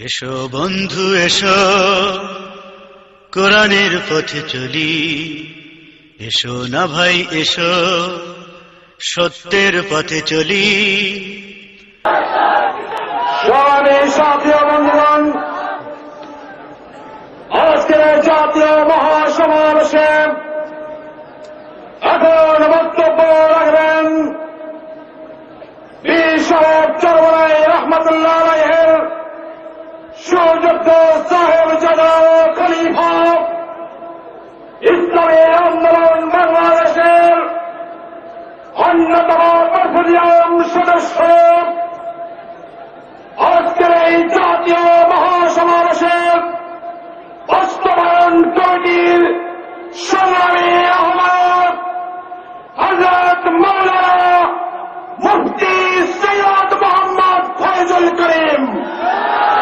এসো বন্ধু এসো, কোরআনের পথে চলি। এসো না ভাই এসো, সত্যের পথে চলি। জাতীয় বন্ধুগণ, আজকের জাতীয় মহাসমাবেশে এখন বক্তব্য রাখবেন বীর সাহেব চরমনাই রহমতুল্লাহ আলাইহির সুযোগ্য সাহেব জাদা খলিফা, ইসলামী আন্দোলন বাংলাদেশের অন্যতম প্রেসিডিয়াম সদস্য। আজকের এই জাতীয় মহাসমাবেশের বাস্তবায়ন কমিটির সংগ্রামী আহ্বায়ক হযরত মাওলানা মুফতি সৈয়দ মোহাম্মদ ফয়জুল করিম।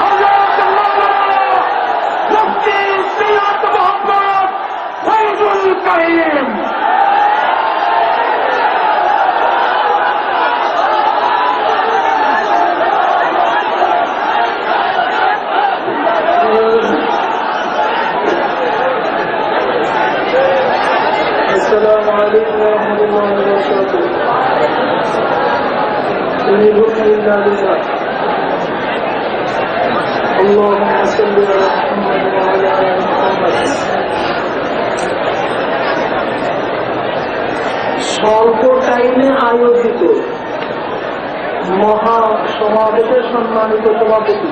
হযরত মাওলানা মুফতি সৈয়দ মোহাম্মদ ফয়জুল করিম। السلام عليكم ورحمة الله وبركاته. إن الحكم إلا لله. اللهم صل على محمد وعلى آل محمد. স্বল্প টাইমে আয়োজিত মহা সমাবেশের সম্মানিত সভাপতি,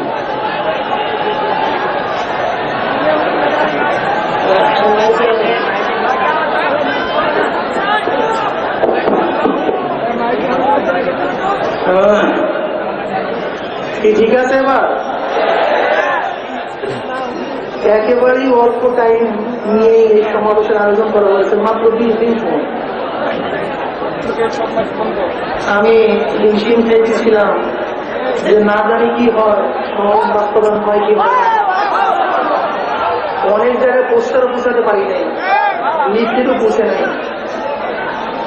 ঠিক আছে। এবার একেবারেই অল্প টাইম নিয়ে এই সমাবেশের আয়োজন করা হয়েছে, মাত্র 20 দিন সময়। আমি হিমশিম খেয়েছিলাম যে না জানি কি হয়, সমাজ বাস্তবায়ন হয় কি হয়। অনেক জায়গায় পোস্টারও পৌঁছাতে পারি নাই, লিখিতও পৌঁছে নাই,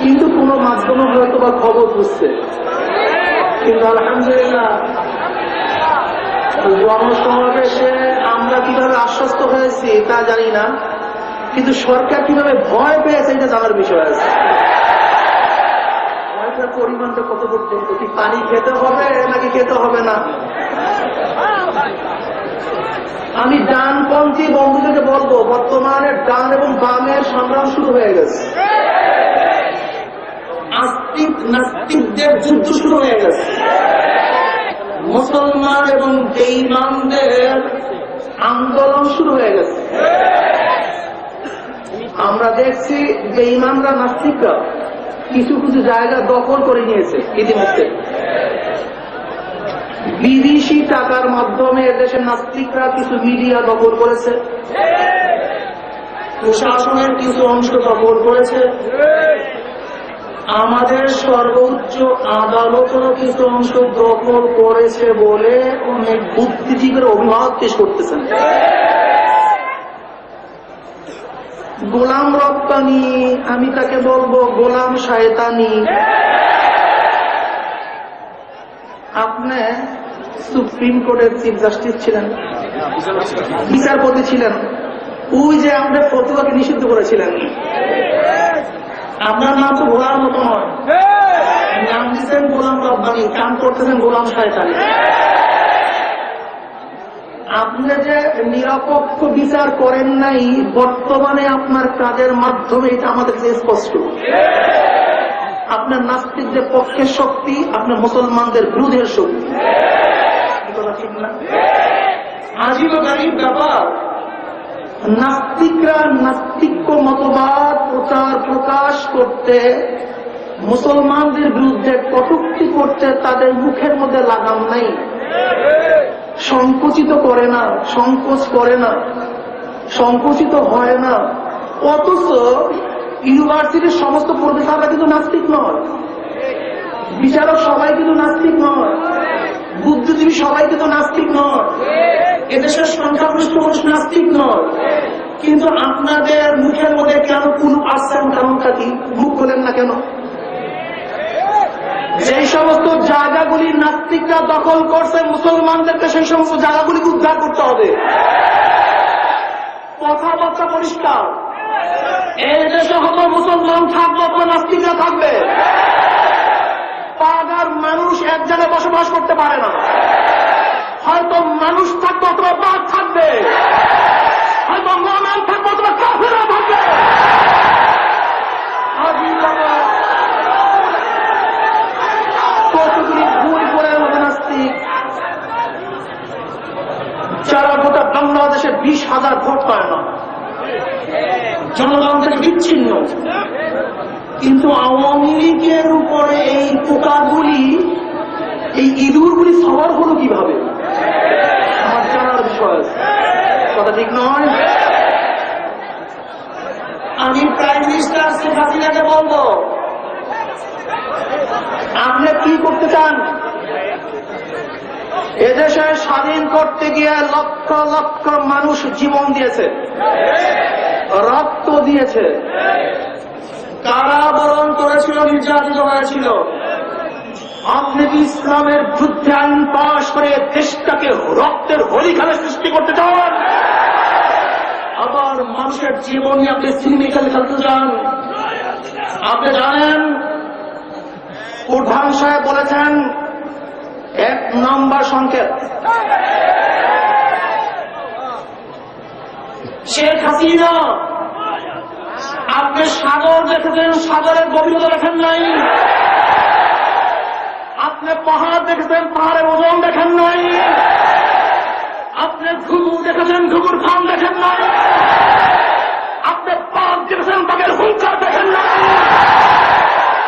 কিন্তু কোনো মাধ্যমে হয়তো বা খবর বুঝছে। কিন্তু আলহামদুলিল্লাহ জনসমাবেশে আমরা কিভাবে আশ্বস্ত হয়েছি তা জানি না, কিন্তু সরকার কিভাবে ভয় পেয়েছে এটা জানার বিষয় আছে। ভয়টার পরিমাণটা কত পর্যন্ত, কি পানি খেতে হবে নাকি খেতে হবে না? আমি ডানপন্থী বন্ধুদেরকে বলবো, বর্তমানে ডান এবং বামের সংগ্রাম শুরু হয়ে গেছে। আস্তিক নাস্তিকদের যুদ্ধ শুরু হয়ে গেছে। মুসলমান এবং বেঈমানদের আন্দোলন শুরু হয়ে গেছে। আমরা দেখছি বেঈমানরা, নাস্তিকরা কিছু কিছু জায়গা দখল করে নিয়েছে ইতিমধ্যে। বিদেশি টাকার মাধ্যমে এদেশের নাস্তিকরা কিছু মিডিয়া দখল করেছে, প্রশাসনের কিছু অংশ দখল করেছে, আমাদের সর্বোচ্চ আদালতেরও কিছু অংশ দখল করেছে বলে অনেক বুদ্ধিজীবীরা অভিমত পেশ করতেছেন। গোলাম রব্বানি, আমি তাকে বলবো গোলাম শয়তানি। আপনি সুপ্রিম কোর্টের চিফ জাস্টিস ছিলেন, বিচারপতি ছিলেন, ওই যে আপনার ফতোয়াকে নিষিদ্ধ করেছিলেন। আপনার নাম তো গোলাম মতো নয়, নাম দিচ্ছেন গোলাম রব্বানি, কাম করতেছেন গোলাম শয়তানি। আপনি যে নিরপেক্ষ বিচার করেন নাই, বর্তমানে আপনার কাজের মাধ্যমে এটা আমাদের কাছে স্পষ্ট। আপনার নাস্তিকদের পক্ষের শক্তি, আপনার মুসলমানদের বিরোধের শক্তি। ঠিক না? আজীবকালীন ব্যাপার। নাস্তিকরা নাস্তিক্য মতবাদ প্রচার প্রকাশ করতে, মুসলমানদের বিরুদ্ধে কটূক্তি করতে তাদের মুখের মধ্যে লাগাম নাই, সংকুচিত করে না, সংকোচ করে না, সংকুচিত হয় না। অথচ ইউনিভার্সিটির সমস্ত প্রফেসররা কিন্তু নাস্তিক নয়, বিচারক সবাই কিন্তু নাস্তিক নয়, বুদ্ধিজীবী সবাই কিন্তু নাস্তিক নয়, এদেশের সংখ্যাগরিষ্ঠ মানুষ নাস্তিক নয়। কিন্তু আপনাদের মুখের মধ্যে কেন কুলুপ আসছেন, কারণ কি মুখ খোলেন না কেন? যেই সমস্ত জায়গাগুলি নাস্তিকরা দখল করছে, মুসলমানদেরকে সেই সমস্ত জায়গাগুলিকে উদ্ধার করতে হবে। কথাবার্তা পরিষ্কার। এই দেশে হয়তো মুসলমান থাকবে অথবা নাস্তিকরা থাকবে, পাগার মানুষ এক জায়গায় বসবাস করতে পারে না। হয়তো মানুষ থাকবে অথবা বাঘ থাকবে, হয়তো মুমিন থাকবে অথবা কাফেরও থাকবে। কতগুলি ভুল করে আমাদের নাস্তিক, যারা গোটা বাংলাদেশে 20,000 ভোট পায় না, জনগণ থেকে বিচ্ছিন্ন, কিন্তু আওয়ামী লীগের উপরে এই পোকাগুলি, এই ইঁদুরগুলি সবার হলো কিভাবে আমার জানার বিষয়। কথা ঠিক নয়? আমি প্রাইম মিনিস্টার শেখ হাসিনাকে বলবো, আপনি কি করতে চান? এদেশে স্বাধীন করতে গিয়ে লক্ষ লক্ষ মানুষ জীবন দিয়েছে, রক্ত দিয়েছে, কারাবরণ করেছিল, নির্যাতিত হয়েছিল। আপনি কি ইসলামের বিরুদ্ধে আইন পাশ করে দেশটাকে রক্তের হোলিখানে সৃষ্টি করতে চান? আবার মানুষের জীবন নিয়ে আপনি সিনেমা খেলতে চান? আপনি জানেন প্রধান সাহেব বলেছেন 1 নম্বর সংকেত, শেখ হাসিনা আপনি সাগর দেখেছেন, সাগরের গভীরতা দেখেন নাই। আপনি পাহাড় দেখেছেন, পাহাড়ের ওজন দেখেন নাই। আপনি ঘুঘু দেখেছেন, ঘুঘুর খান দেখেন নাই। আপনি বাঘ দেখেছেন, বাঘের হুঙ্কার দেখেন নাই।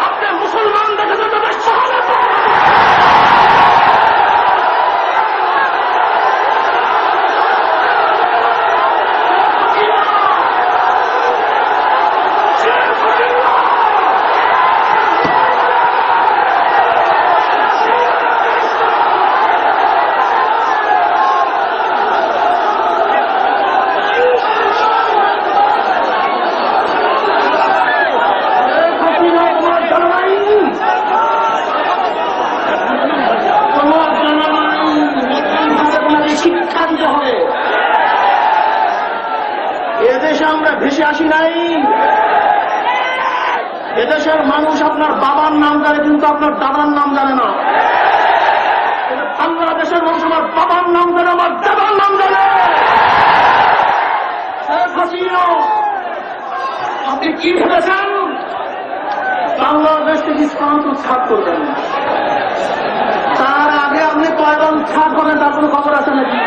আপনি মুসলমান দেখেছেন, তাদের শাহাদাত। এদেশে আমরা ভেসে আসি নাই। এদেশের মানুষ আপনার বাবার নাম জানে, কিন্তু আপনার দাদার নাম জানে না। বাংলাদেশের মানুষ আমার বাবার নাম জানে, আমার দাদার নাম জানে। আপনি কি ভেবেছেন বাংলাদেশ থেকে ইসলামকে উৎখাত করবেন? তার আগে আপনি কয়বার উৎখাত করেন তার কোনো খবর আছে নাকি?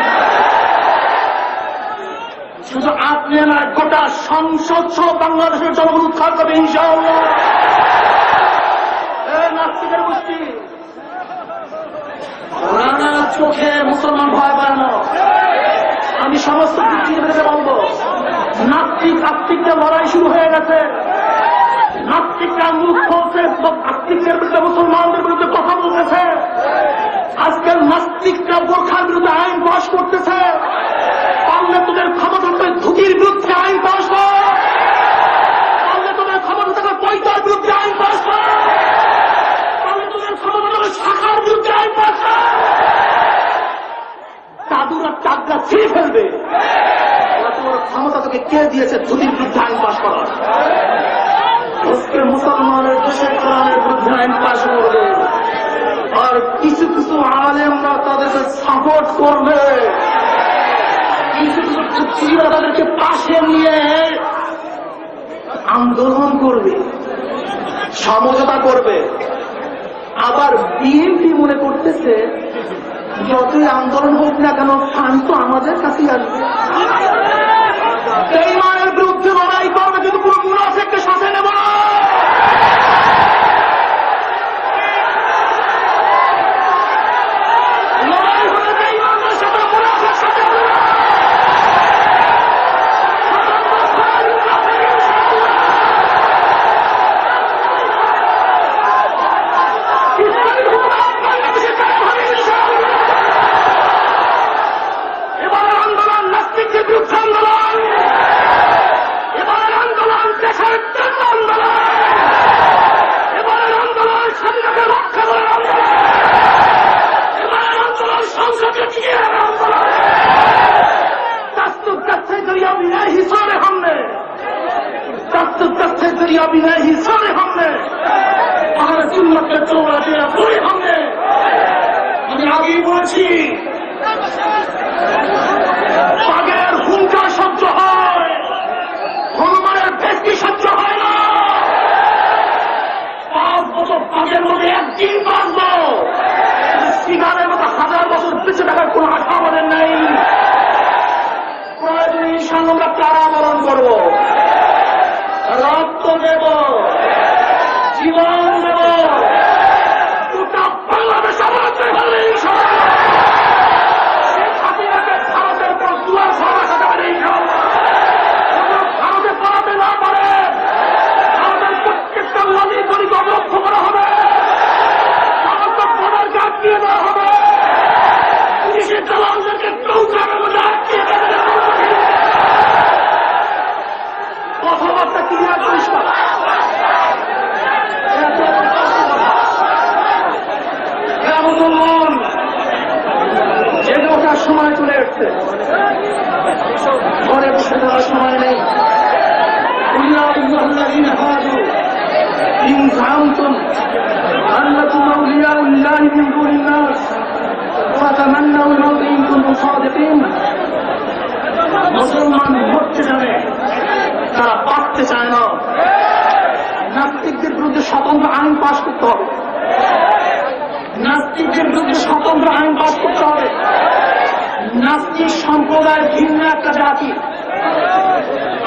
শুধু আপনি না, গোটা সংসদ সহ বাংলাদেশের জনগণ উৎখাত করবে ইনশাআল্লাহ। নাস্তিকের গোষ্ঠী রানা চোখে মুসলমান ভয় পায় না। আমি সমস্ত বুদ্ধিজীবীদেরকে বলবো, নাস্তিক আস্তিকদের লড়াই শুরু হয়ে গেছে। নাস্তিকরা মুখ খুলছে, আস্তিকদের বিরুদ্ধে মুসলমানদের বিরুদ্ধে কথা বলতেছে। আজকাল নাস্তিকরা বোরখার বিরুদ্ধে আইন পাশ করতেছে। পারলে তোদের ক্ষমতা থাকবে ধুতির বিরুদ্ধে আইন পাশ কর, পারলে তোদের ক্ষমতা থাকবে পয়তার বিরুদ্ধে আইন পাশ কর, পারলে তোদের ক্ষমতা থাকবে শাখার বিরুদ্ধে আইন পাশ কর। দাদুরা চাকরা ছিঁড়ে ফেলবে। তোমার ক্ষমতা তোকে কে দিয়েছে ধুতির বিরুদ্ধে আইন পাশ করার? আজকে মুসলমানের দেশে কোরআনের বিরুদ্ধে আইন পাশ করবে, আর কিছু কিছু আলেমরা তাদেরকে সাপোর্ট করবে, কিছু কিছু বুদ্ধিজীবীরা তাদেরকে পাশে নিয়ে আন্দোলন করবে, সমঝোতা করবে। আবার বিএনপি মনে করতেছে যতই আন্দোলন হোক না কেন ফান্ড তো আমাদের কাছেই আসবে। বেঈমানের বিরুদ্ধে লড়াই করবে, কিন্তু পুরো মুনাফিককে সাথে নেব না। লড়াই হলে বেঈমানদের সাথে, মুনাফিকের সাথে না। এবার আন্দোলন নাস্তিকদের বিরুদ্ধে আন্দোলন। আগেই বলেছি, বাঘের হুঙ্কার সহ্য হয়, হনুমানের ভেস্তি সহ্য হয় না। 5 বছর বাঘের মধ্যে একদিন বাঁচবো, সিগারের মতো 1000 বছর বেঁচে থাকার কোন আশা আমাদের নেই। প্রয়োজনে ইনশাআল্লাহ আমরা কারাবরণ করব, রক্ত দেব, জীবন দেব, গোটা বাংলাদেশ আমাদের হবে ইনশাআল্লাহ। শেখ হাসিনাকে ভারতের পর দুয়ার সরা সাথে হবে ইনশাআল্লাহ। ভারতে পালাতে না পারে, ভারতের প্রত্যেকটা নদী গলিকে অবরুদ্ধ করা হবে, ভারতের বর্ডার গার্ড দিয়ে দেওয়া হবে, পুলিশের দালালদেরকে চৌকাঠের মধ্যে আটকিয়ে দেওয়া হবে। কথাবার্তা ক্লিয়ার পরিষ্কার। মুসলমান জেগে ওঠার সময় চলে এসছে, ঘরে বসে থাকার সময় নেই। মুসলমান মরতে জানে, তারা বাঁচতে চায় না। নাস্তিকদের বিরুদ্ধে স্বতন্ত্র আইন পাশ করতে হবে, নাস্তিকদের বিরুদ্ধে স্বতন্ত্র আইন পাশ করতে হবে। নাস্তিক সম্প্রদায় ভিন্ন একটা জাতি।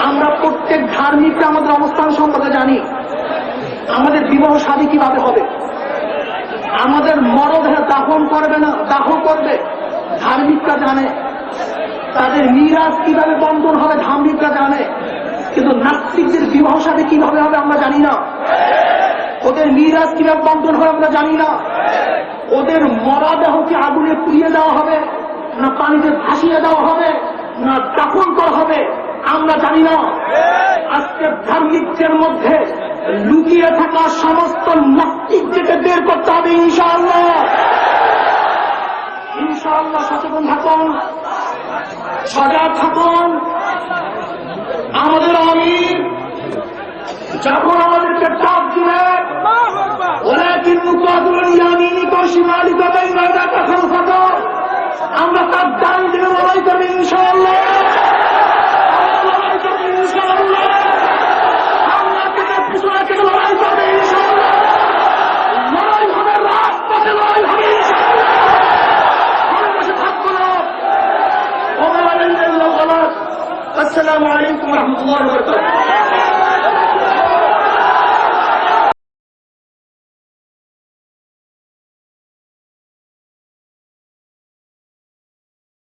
আমরা প্রত্যেক ধার্মিকরা আমাদের অবস্থান সম্পর্কে জানি। আমাদের বিবাহ শাদী কিভাবে হবে, আমাদের মরদেহ দাফন করবে না দাহ করবে ধার্মিকরা জানে, তাদের মিরাজ কিভাবে বন্টন হবে ধার্মিকরা জানে। কিন্তু নাস্তিকদের বিবাহ শাদী কিভাবে হবে আমরা জানি না, ওদের মিরাজ কিভাবে বন্টন হবে আমরা জানি না, ওদের মরদেহকে আগুনে পুড়িয়ে দেওয়া হবে না পানিতে ভাসিয়ে দেওয়া হবে না দাফন করা হবে আমরা জানি না। আজকে ধার্মিকদের মধ্যে লুকিয়ে থাকা সমস্ত নাস্তিকদেরকে বের করতে হবে ইনশাআল্লাহ। ইনশাআল্লাহ সচেতন থাকুন, সজাগ থাকুন। আমাদের আমির যখন আমাদেরকে ডাক দিবে, ওলাকিন মুকাদুল ইয়ামিনিক ওয়া শিমালিক বাইনা খালফাকা, আমরা তার ডান দিকে লড়াই করব ইনশাআল্লাহ। লড়াই করব ইনশাআল্লাহ। আমরা থেকে পিছনে থেকে লড়াই করব ইনশাআল্লাহ। লড়াই হবে রাজপথে, লড়াই হবে ইনশাআল্লাহ। ঘরে বসে থাকবো না। ওয়া মা আলাইনা ইল্লাল বালাগ। আসসালামু আলাইকুম ওয়া রাহমাতুল্লাহি ওয়া বারাকাতুহু।